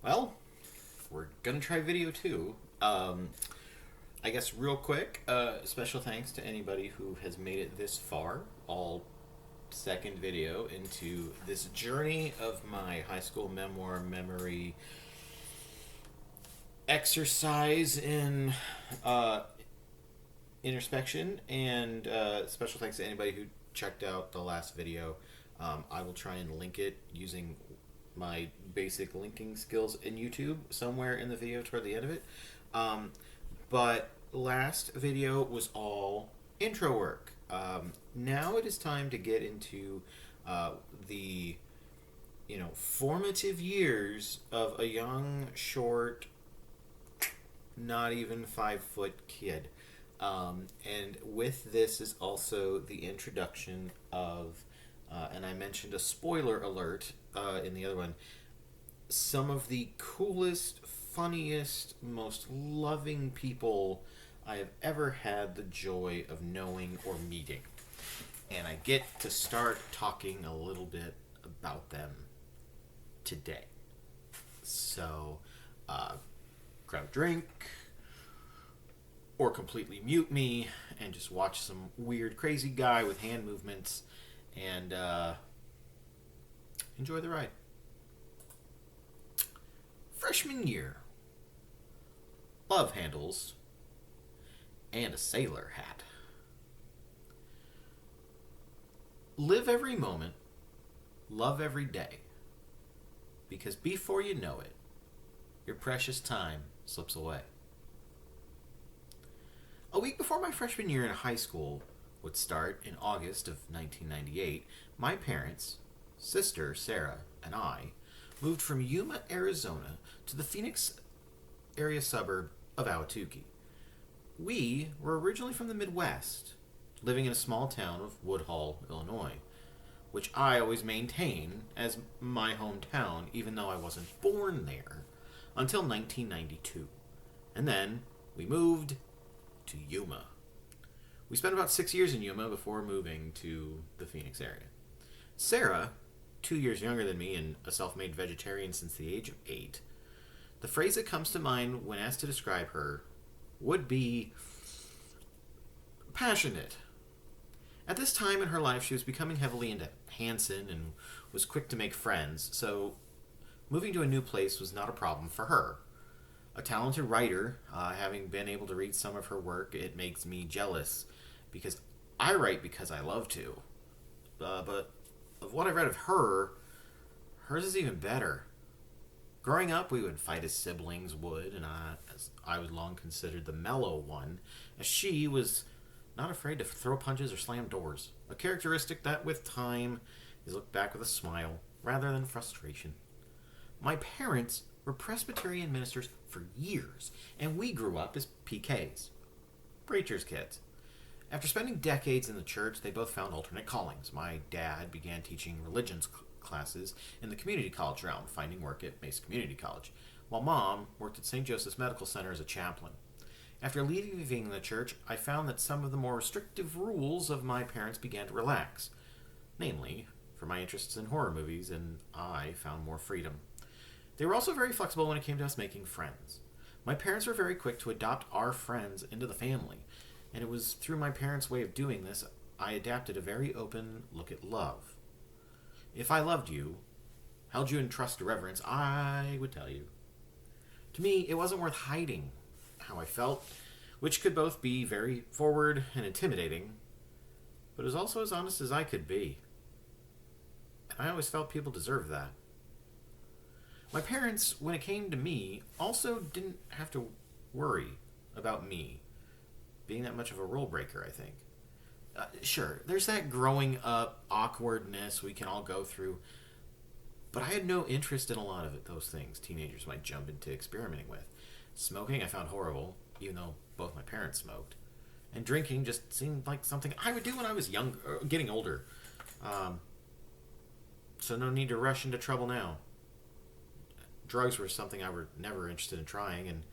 Well, we're gonna try video too. I guess real quick, special thanks to anybody who has made it this far, all second video into this journey of my high school memoir memory exercise in uh, introspection. And special thanks to anybody who checked out the last video. I will try and link it using my basic linking skills in YouTube somewhere in the video toward the end of it. But last video was all intro work. Now it is time to get into the formative years of a young, short, not even 5 foot kid. And with this is also the introduction of, and I mentioned a spoiler alert in the other one, some of the coolest, funniest, most loving people I have ever had the joy of knowing or meeting. And I get to start talking a little bit about them today. So, grab a drink, or completely mute me and just watch some weird, crazy guy with hand movements and enjoy the ride. Freshman year. Love handles and a sailor hat. Live every moment, love every day, because before you know it, your precious time slips away. A week before my freshman year in high school would start in August of 1998, my parents, sister Sarah, and I moved from Yuma, Arizona to the Phoenix area suburb of Ahwatukee. We were originally from the Midwest, living in a small town of Woodhull, Illinois, which I always maintain as my hometown, even though I wasn't born there until 1992. And then we moved to Yuma. We spent about 6 years in Yuma before moving to the Phoenix area. Sarah, 2 years younger than me and a self-made vegetarian since the age of 8, the phrase that comes to mind when asked to describe her would be passionate. At this time in her life, she was becoming heavily into Hanson and was quick to make friends, so moving to a new place was not a problem for her. A talented writer, having been able to read some of her work, it makes me jealous because I write because I love to. But of what I read of her, hers is even better. Growing up, we would fight as siblings would, and as I was long considered the mellow one, as she was not afraid to throw punches or slam doors, a characteristic that, with time, is looked back with a smile rather than frustration. My parents were Presbyterian ministers for years, and we grew up as PKs, preacher's kids. After spending decades in the church, they both found alternate callings. My dad began teaching religions classes in the community college realm, finding work at Mesa Community College, while Mom worked at St. Joseph's Medical Center as a chaplain. After leaving the church, I found that some of the more restrictive rules of my parents began to relax, namely, for my interests in horror movies, and I found more freedom. They were also very flexible when it came to us making friends. My parents were very quick to adopt our friends into the family, and it was through my parents' way of doing this I adapted a very open look at love. If I loved you, held you in trust or reverence, I would tell you. To me, it wasn't worth hiding how I felt, which could both be very forward and intimidating, but it was also as honest as I could be. And I always felt people deserved that. My parents, when it came to me, also didn't have to worry about me being that much of a rule breaker, I think. Sure, there's that growing up awkwardness we can all go through, but I had no interest in a lot of those things teenagers might jump into experimenting with. Smoking I found horrible, even though both my parents smoked. And drinking just seemed like something I would do when I was young, getting older. So no need to rush into trouble now. Drugs were something I were never interested in trying, and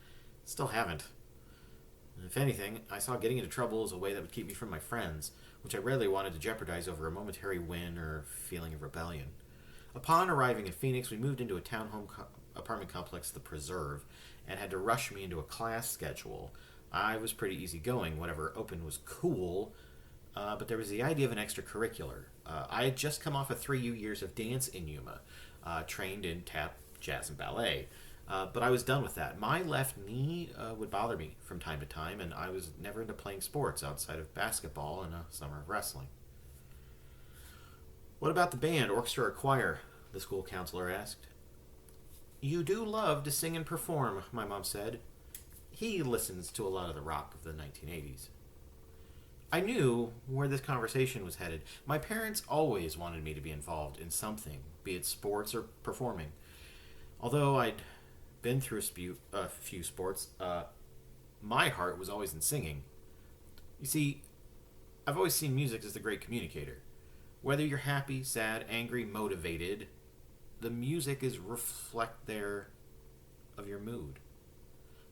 still haven't. If anything, I saw getting into trouble as a way that would keep me from my friends, which I rarely wanted to jeopardize over a momentary win or feeling of rebellion. Upon arriving in Phoenix, we moved into a apartment complex, The Preserve, and had to rush me into a class schedule. I was pretty easygoing. Whatever opened was cool, but there was the idea of an extracurricular. I had just come off of 3 years of dance in Yuma, trained in tap, jazz, and ballet. But I was done with that. My left knee would bother me from time to time, and I was never into playing sports outside of basketball and a summer of wrestling. What about the band, orchestra, or choir? The school counselor asked. You do love to sing and perform, my mom said. He listens to a lot of the rock of the 1980s. I knew where this conversation was headed. My parents always wanted me to be involved in something, be it sports or performing. Although I'd been through a few sports, my heart was always in singing. You see, I've always seen music as the great communicator. Whether you're happy, sad, angry, motivated, the music is reflect there of your mood.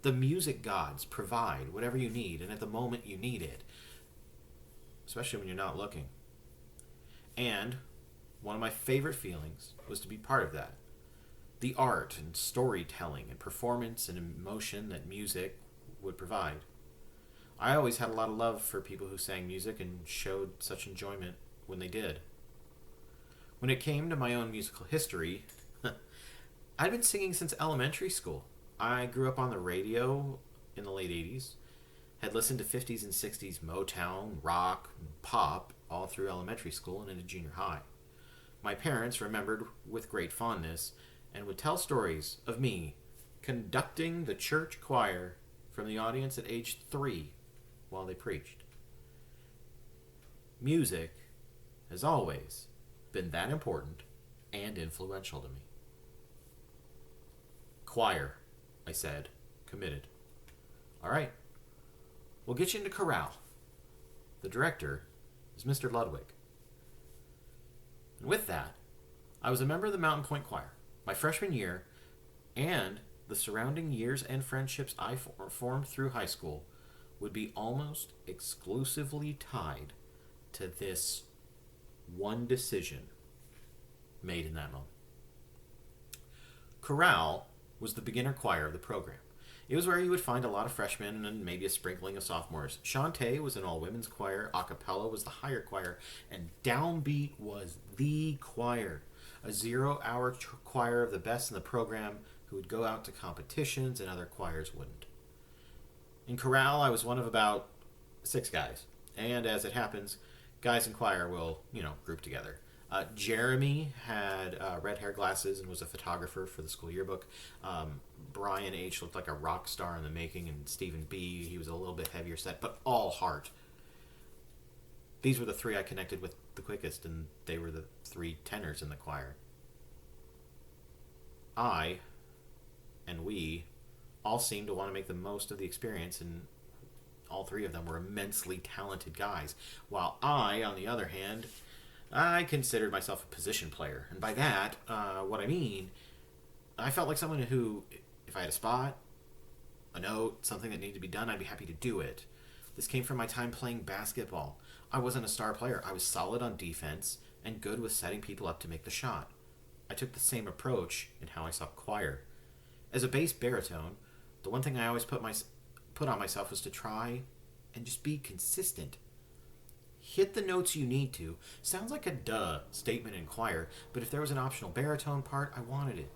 The music gods provide whatever you need, and at the moment you need it, especially when you're not looking. And one of my favorite feelings was to be part of that. The art and storytelling and performance and emotion that music would provide. I always had a lot of love for people who sang music and showed such enjoyment when they did. When it came to my own musical history, I'd been singing since elementary school. I grew up on the radio in the late 80s, had listened to 50s and 60s Motown, rock, and pop all through elementary school and into junior high. My parents remembered with great fondness and would tell stories of me conducting the church choir from the audience at age 3 while they preached. Music has always been that important and influential to me. Choir, I said, committed. All right, we'll get you into chorale. The director is Mr. Ludwig. And with that, I was a member of the Mountain Point Choir. My freshman year, and the surrounding years and friendships I formed through high school would be almost exclusively tied to this one decision made in that moment. Chorale was the beginner choir of the program. It was where you would find a lot of freshmen and maybe a sprinkling of sophomores. Shantae was an all-women's choir, a cappella was the higher choir, and downbeat was the choir. A 0-hour choir of the best in the program who would go out to competitions and other choirs wouldn't. In chorale, I was one of about 6 guys. And as it happens, guys in choir will, group together. Jeremy had red hair, glasses, and was a photographer for the school yearbook. Brian H. looked like a rock star in the making, and Stephen B., he was a little bit heavier set, but all heart. These were the 3 I connected with the quickest, and they were the 3 tenors in the choir. I, and we, all seemed to want to make the most of the experience, and all 3 of them were immensely talented guys, while I, on the other hand, I considered myself a position player. And by that, what I mean, I felt like someone who, if I had a spot, a note, something that needed to be done, I'd be happy to do it. This came from my time playing basketball. I wasn't a star player. I was solid on defense and good with setting people up to make the shot. I took the same approach in how I saw choir. As a bass baritone, the one thing I always put on myself was to try and just be consistent. Hit the notes you need to. Sounds like a duh statement in choir, but if there was an optional baritone part, I wanted it.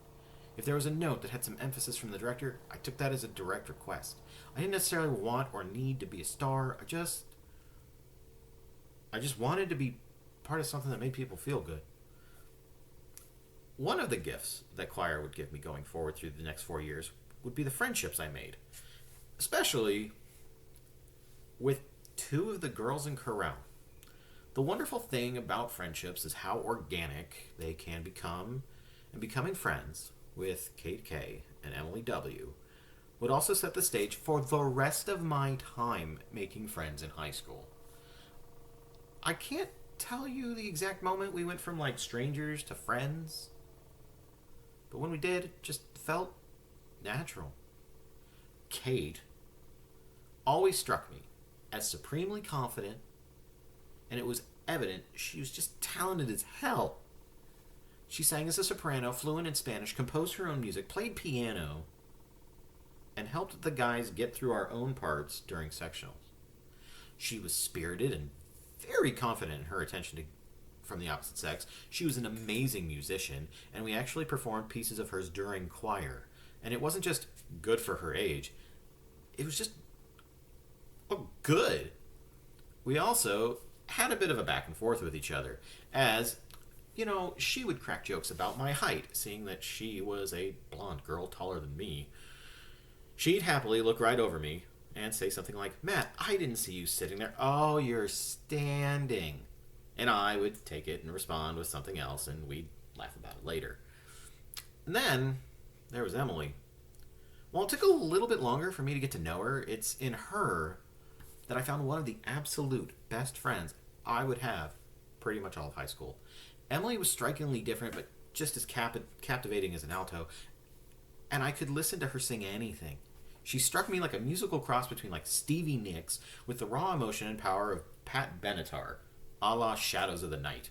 If there was a note that had some emphasis from the director, I took that as a direct request. I didn't necessarily want or need to be a star. I just wanted to be part of something that made people feel good. One of the gifts that choir would give me going forward through the next 4 years would be the friendships I made, especially with 2 of the girls in chorale. The wonderful thing about friendships is how organic they can become, and becoming friends with Kate K and Emily W would also set the stage for the rest of my time making friends in high school. I can't tell you the exact moment we went from strangers to friends, but when we did, it just felt natural. Kate always struck me as supremely confident, and it was evident she was just talented as hell. She sang as a soprano, fluent in Spanish, composed her own music, played piano, and helped the guys get through our own parts during sectionals. She was spirited and very confident in her attention to from the opposite sex. She was an amazing musician, and we actually performed pieces of hers during choir. And it wasn't just good for her age, it was just good. We also had a bit of a back and forth with each other, as, she would crack jokes about my height, seeing that she was a blonde girl taller than me. She'd happily look right over me and say something like, "Matt, I didn't see you sitting there." "Oh, you're standing." And I would take it and respond with something else, and we'd laugh about it later. And then there was Emily. While it took a little bit longer for me to get to know her, it's in her that I found one of the absolute best friends I would have pretty much all of high school. Emily was strikingly different, but just as captivating as an alto, and I could listen to her sing anything. She struck me like a musical cross between like Stevie Nicks with the raw emotion and power of Pat Benatar, a la Shadows of the Night.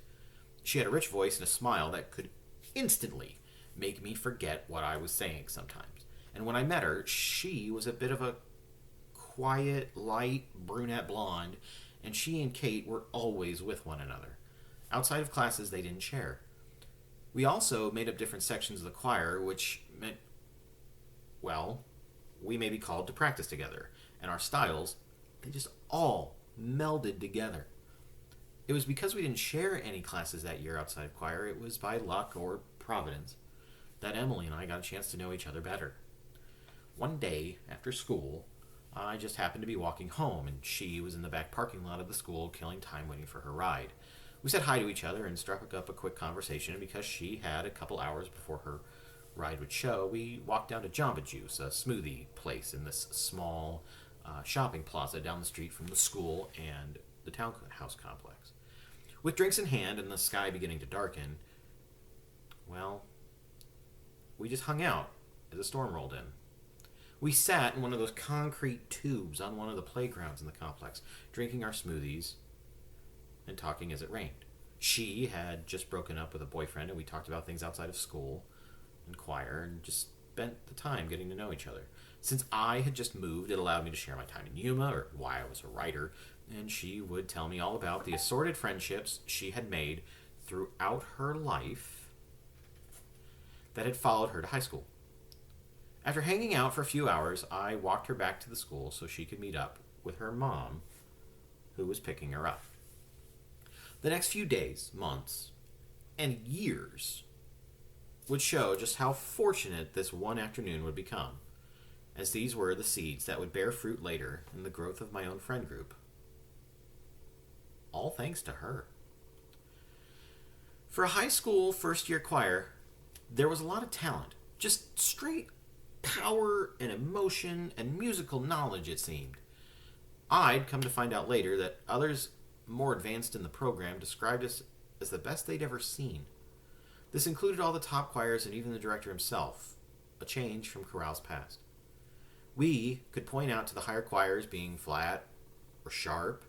She had a rich voice and a smile that could instantly make me forget what I was saying sometimes. And when I met her, she was a bit of a quiet, light, brunette blonde, and she and Kate were always with one another. Outside of classes, they didn't share. We also made up different sections of the choir, which meant, well, we may be called to practice together, and our styles, they just all melded together. It was because we didn't share any classes that year outside of choir, it was by luck or providence that Emily and I got a chance to know each other better. One day, after school, I just happened to be walking home, and she was in the back parking lot of the school killing time waiting for her ride. We said hi to each other and struck up a quick conversation, and because she had a couple hours before her ride would show, we walked down to Jamba Juice, a smoothie place in this small shopping plaza down the street from the school and the townhouse complex. With drinks in hand and the sky beginning to darken, well, we just hung out as a storm rolled in. We sat in one of those concrete tubes on one of the playgrounds in the complex, drinking our smoothies and talking as it rained. She had just broken up with a boyfriend, and we talked about things outside of school and choir and just spent the time getting to know each other. Since I had just moved, it allowed me to share my time in Yuma, or why I was a writer, and she would tell me all about the assorted friendships she had made throughout her life that had followed her to high school. After hanging out for a few hours, I walked her back to the school so she could meet up with her mom, who was picking her up. The next few days, months, and years would show just how fortunate this one afternoon would become, as these were the seeds that would bear fruit later in the growth of my own friend group. All thanks to her. For a high school first-year choir, there was a lot of talent, just straight power and emotion and musical knowledge, it seemed. I'd come to find out later that others more advanced in the program described us as the best they'd ever seen. This included all the top choirs and even the director himself, a change from chorale's past. We could point out to the higher choirs being flat or sharp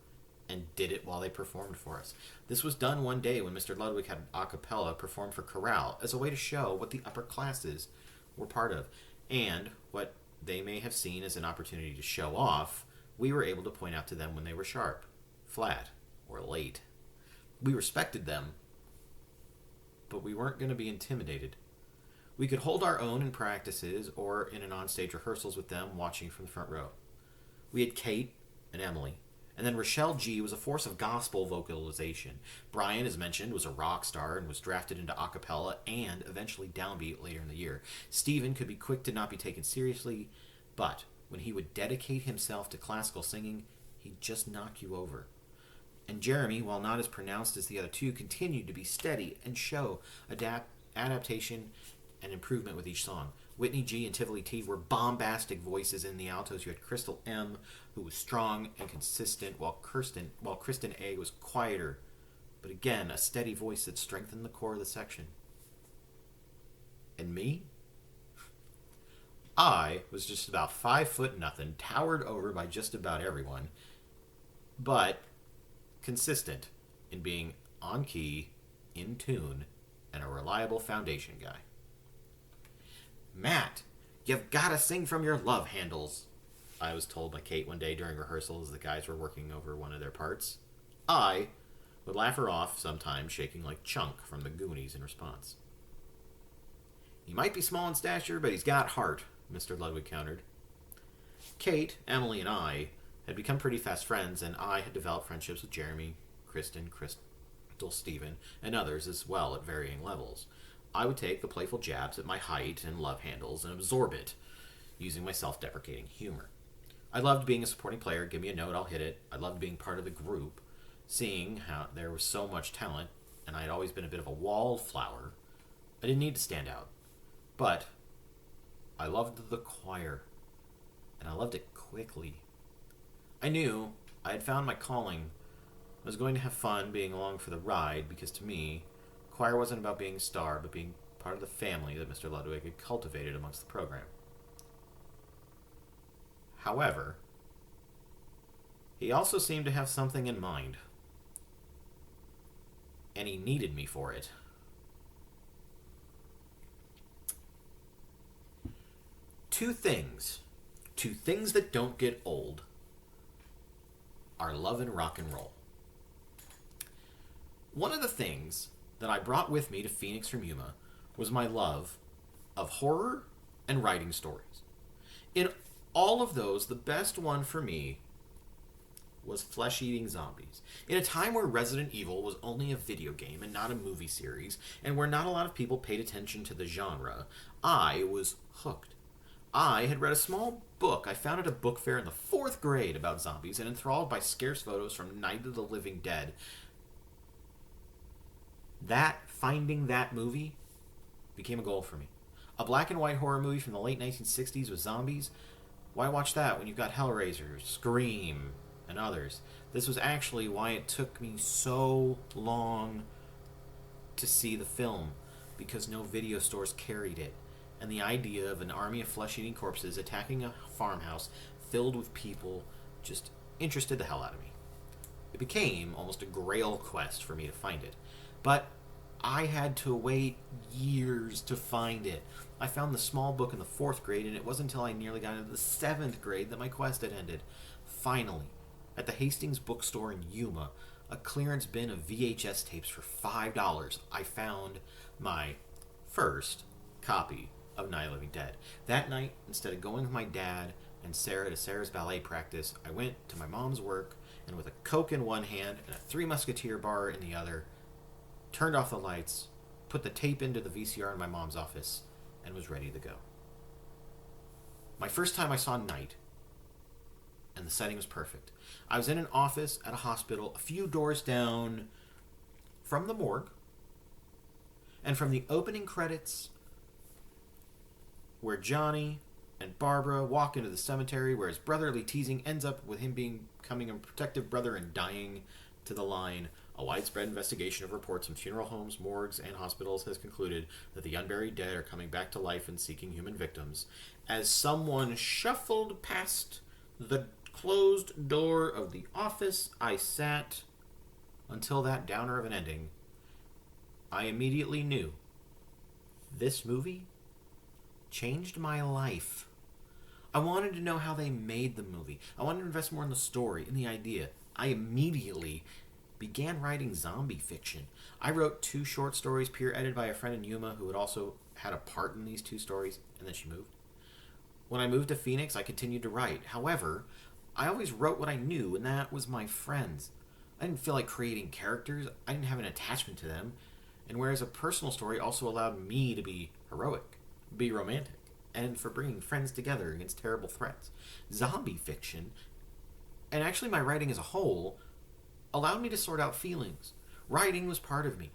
and did it while they performed for us. This was done one day when Mr. Ludwig had a cappella performed for chorale as a way to show what the upper classes were part of, and what they may have seen as an opportunity to show off, we were able to point out to them when they were sharp, flat, or late. We respected them, but we weren't going to be intimidated. We could hold our own in practices or in an onstage rehearsals with them watching from the front row. We had Kate and Emily, and then Rochelle G. was a force of gospel vocalization. Brian, as mentioned, was a rock star and was drafted into a cappella and eventually downbeat later in the year. Stephen could be quick to not be taken seriously, but when he would dedicate himself to classical singing, he'd just knock you over. And Jeremy, while not as pronounced as the other two, continued to be steady and show adaptation and improvement with each song. Whitney G and Tivoli T were bombastic voices in the altos. You had Crystal M, who was strong and consistent, while Kristen A was quieter, but again, a steady voice that strengthened the core of the section. And me? I was just about 5'0", towered over by just about everyone, but consistent in being on key, in tune, and a reliable foundation guy. "Matt, you've got to sing from your love handles," I was told by Kate one day during rehearsal as the guys were working over one of their parts. I would laugh her off, sometimes shaking like Chunk from the Goonies in response. "He might be small in stature, but he's got heart," Mr. Ludwig countered. Kate, Emily, and I had become pretty fast friends, and I had developed friendships with Jeremy, Kristen, Crystal, Stephen, and others as well at varying levels. I would take the playful jabs at my height and love handles and absorb it, using my self-deprecating humor. I loved being a supporting player. Give me a note, I'll hit it. I loved being part of the group, seeing how there was so much talent, and I had always been a bit of a wallflower. I didn't need to stand out. But I loved the choir, and I loved it quickly. I knew I had found my calling. I was going to have fun being along for the ride, because to me, choir wasn't about being a star, but being part of the family that Mr. Ludwig had cultivated amongst the program. However, he also seemed to have something in mind, and he needed me for it. Two things that don't get old, are love and rock and roll. One of the things that I brought with me to Phoenix from Yuma was my love of horror and writing stories. In all of those, the best one for me was flesh-eating zombies. In a time where Resident Evil was only a video game and not a movie series, and where not a lot of people paid attention to the genre, I was hooked. I had read a small book I found at a book fair in the 4th grade about zombies, and enthralled by scarce photos from Night of the Living Dead. Finding that movie became a goal for me. A black and white horror movie from the late 1960s with zombies? Why watch that when you've got Hellraiser, Scream, and others? This was actually why it took me so long to see the film, because no video stores carried it. And the idea of an army of flesh-eating corpses attacking a farmhouse filled with people just interested the hell out of me. It became almost a grail quest for me to find it. But I had to wait years to find it. I found the small book in the 4th grade, and it wasn't until I nearly got into the 7th grade that my quest had ended. Finally, at the Hastings bookstore in Yuma, a clearance bin of VHS tapes for $5, I found my first copy of Night of the Living Dead. That night, instead of going with my dad and Sarah to Sarah's ballet practice, I went to my mom's work, and with a Coke in one hand and a Three Musketeer bar in the other, turned off the lights, put the tape into the VCR in my mom's office, and was ready to go. My first time I saw Night, and the setting was perfect. I was in an office at a hospital a few doors down from the morgue, and from the opening credits, where Johnny and Barbara walk into the cemetery, where his brotherly teasing ends up with him becoming a protective brother and dying, to the line, "A widespread investigation of reports from funeral homes, morgues, and hospitals has concluded that the unburied dead are coming back to life and seeking human victims." As someone shuffled past the closed door of the office I sat until that downer of an ending, I immediately knew this movie changed my life. I wanted to know how they made the movie. I wanted to invest more in the story, in the idea. I immediately began writing zombie fiction. I wrote 2 short stories peer-edited by a friend in Yuma who had also had a part in these 2 stories, and then she moved. When I moved to Phoenix, I continued to write. However, I always wrote what I knew, and that was my friends. I didn't feel like creating characters. I didn't have an attachment to them. And whereas a personal story also allowed me to be heroic, be romantic, and for bringing friends together against terrible threats, zombie fiction, and actually my writing as a whole, allowed me to sort out feelings. Writing was part of me,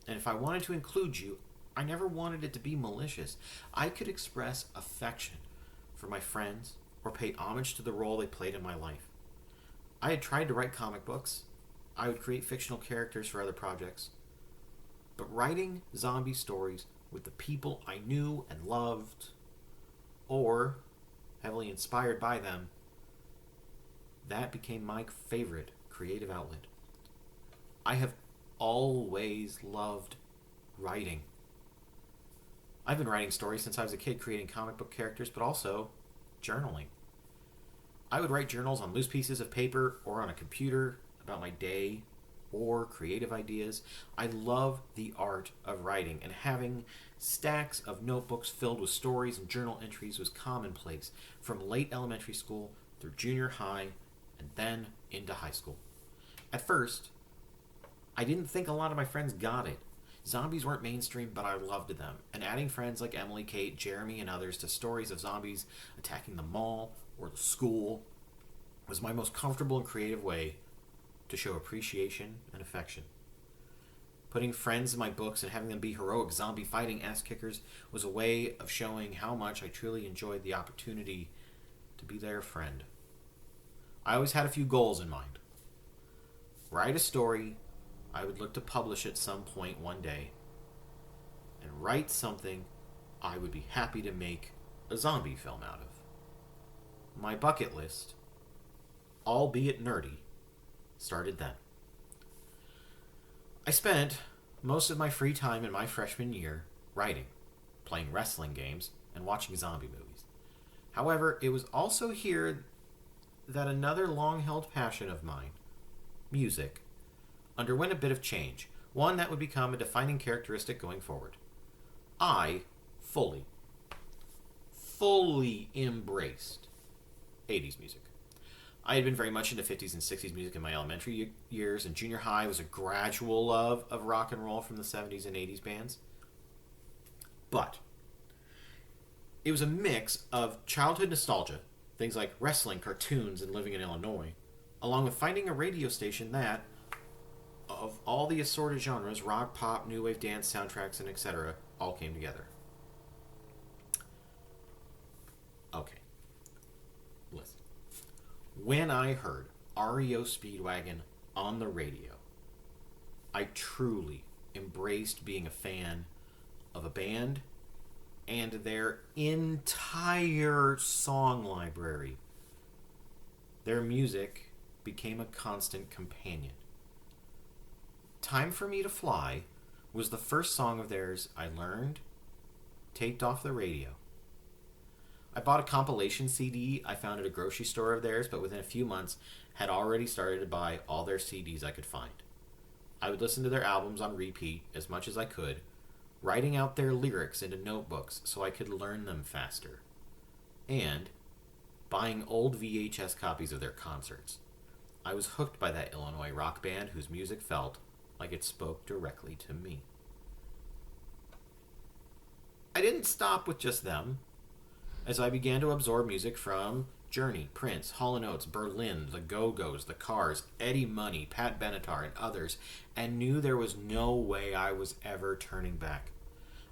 and if I wanted to include you, I never wanted it to be malicious. I could express affection for my friends or pay homage to the role they played in my life. I had tried to write comic books. I would create fictional characters for other projects. But writing zombie stories with the people I knew and loved, or heavily inspired by them, that became my favorite creative outlet. I have always loved writing. I've been writing stories since I was a kid, creating comic book characters, but also journaling. I would write journals on loose pieces of paper or on a computer about my day or creative ideas. I love the art of writing, and having stacks of notebooks filled with stories and journal entries was commonplace from late elementary school through junior high and then into high school. At first, I didn't think a lot of my friends got it. Zombies weren't mainstream, but I loved them, and adding friends like Emily, Kate, Jeremy, and others to stories of zombies attacking the mall or the school was my most comfortable and creative way to show appreciation and affection. Putting friends in my books and having them be heroic zombie fighting ass kickers was a way of showing how much I truly enjoyed the opportunity to be their friend. I always had a few goals in mind. Write a story I would look to publish at some point one day, and write something I would be happy to make a zombie film out of. My bucket list, albeit nerdy, started then. I spent most of my free time in my freshman year writing, playing wrestling games, and watching zombie movies. However, it was also here that another long-held passion of mine, music, underwent a bit of change, one that would become a defining characteristic going forward. I fully embraced 80s music. I had been very much into 50s and 60s music in my elementary years, and junior high was a gradual love of rock and roll from the 70s and 80s bands. But it was a mix of childhood nostalgia, things like wrestling, cartoons, and living in Illinois, along with finding a radio station that, of all the assorted genres, rock, pop, new wave, dance, soundtracks, and etc., all came together. Okay. Listen. When I heard REO Speedwagon on the radio, I truly embraced being a fan of a band and their entire song library. Their music became a constant companion. Time for Me to Fly was the first song of theirs I learned, taped off the radio. I bought a compilation CD I found at a grocery store of theirs, but within a few months had already started to buy all their CDs I could find. I would listen to their albums on repeat as much as I could, writing out their lyrics into notebooks so I could learn them faster, and buying old VHS copies of their concerts. I was hooked by that Illinois rock band whose music felt like it spoke directly to me. I didn't stop with just them, as I began to absorb music from Journey, Prince, Hall & Oates, Berlin, The Go-Go's, The Cars, Eddie Money, Pat Benatar, and others, and knew there was no way I was ever turning back.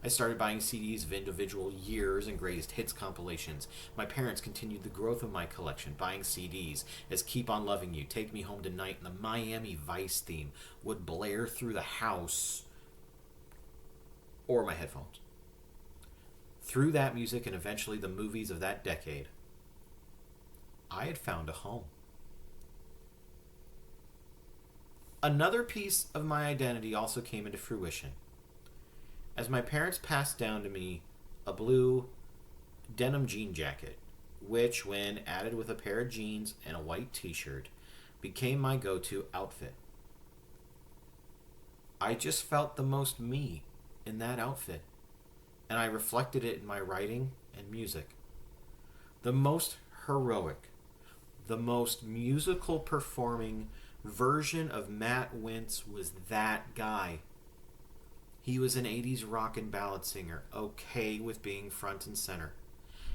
I started buying CDs of individual years and greatest hits compilations. My parents continued the growth of my collection, buying CDs as Keep On Loving You, Take Me Home Tonight, and the Miami Vice theme would blare through the house or my headphones. Through that music and eventually the movies of that decade, I had found a home. Another piece of my identity also came into fruition, as my parents passed down to me a blue denim jean jacket, which, when added with a pair of jeans and a white t-shirt, became my go-to outfit. I just felt the most me in that outfit, and I reflected it in my writing and music. The most heroic, the most musical performing version of Matt Wintz was that guy. He was an 80s rock and ballad singer, okay with being front and center.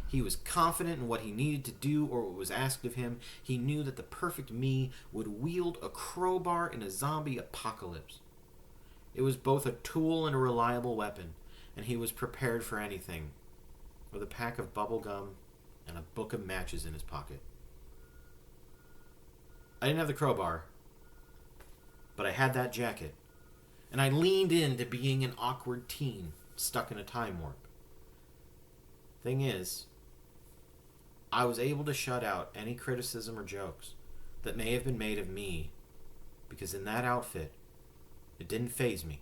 He was confident in what he needed to do or what was asked of him. He knew that the perfect me would wield a crowbar in a zombie apocalypse. It was both a tool and a reliable weapon, and he was prepared for anything, with a pack of bubble gum and a book of matches in his pocket. I didn't have the crowbar, but I had that jacket, and I leaned into being an awkward teen stuck in a time warp. Thing is, I was able to shut out any criticism or jokes that may have been made of me, because in that outfit, it didn't faze me.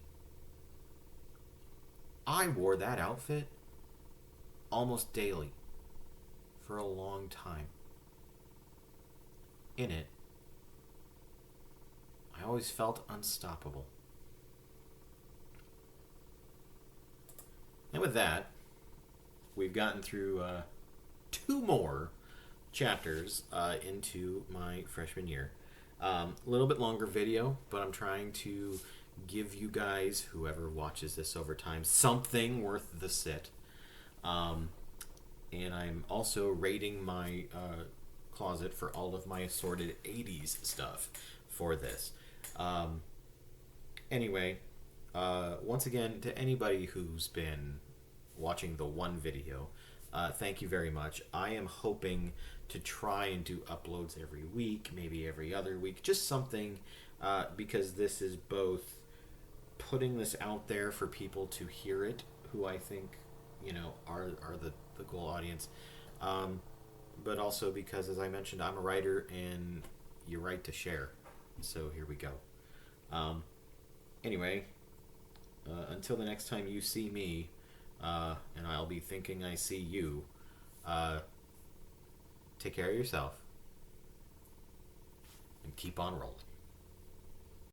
I wore that outfit almost daily for a long time. In it, I always felt unstoppable. And with that, we've gotten through two more chapters into my freshman year. A little bit longer video, but I'm trying to give you guys, whoever watches this over time, something worth the sit. And I'm also raiding my closet for all of my assorted 80s stuff for this. Anyway, once again, to anybody who's been watching the one video, thank you very much. I am hoping to try and do uploads every week, maybe every other week, just something, because this is both putting this out there for people to hear it, who I think, are the goal audience, but also because, as I mentioned, I'm a writer and you write to share. So here we go. Anyway, until the next time you see me, and I'll be thinking I see you, take care of yourself and keep on rolling.